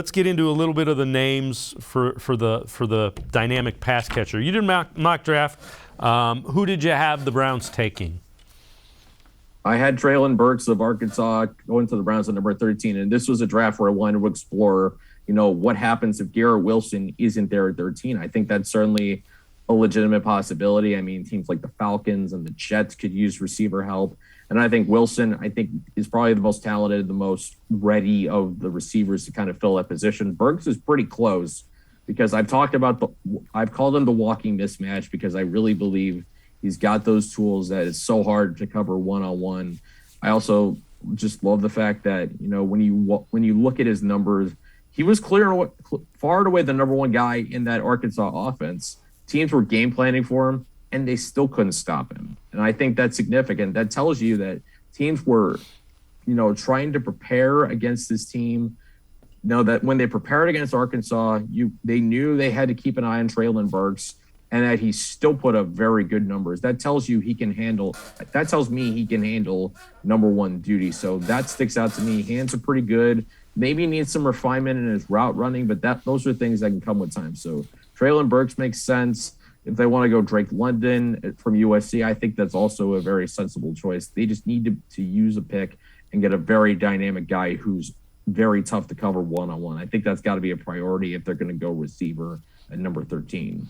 Let's get into a little bit of the names for the dynamic pass catcher. You did mock draft. Who did you have the Browns taking? I had Treylon Burks of Arkansas going to the Browns at number 13, and this was a draft where I wanted to explore, what happens if Garrett Wilson isn't there at 13. I think that's certainly a legitimate possibility. I mean, teams like the Falcons and the Jets could use receiver help. And I think Wilson, is probably the most talented, the most ready of the receivers to kind of fill that position. Burks is pretty close because I've called him the walking mismatch because I really believe he's got those tools that is so hard to cover one-on-one. I also just love the fact that, when you look at his numbers, he was far and away the number one guy in that Arkansas offense. Teams were game planning for him, and they still couldn't stop him. And I think that's significant. That tells you that teams were, trying to prepare against this team. That when they prepared against Arkansas, they knew they had to keep an eye on Treylon Burks, and that he still put up very good numbers. That tells me he can handle number one duty. So that sticks out to me. Hands are pretty good. Maybe needs some refinement in his route running, but those are things that can come with time. So Treylon Burks makes sense. If they want to go Drake London from USC, I think that's also a very sensible choice. They just need to use a pick and get a very dynamic guy who's very tough to cover one-on-one. I think that's got to be a priority if they're going to go receiver at number 13.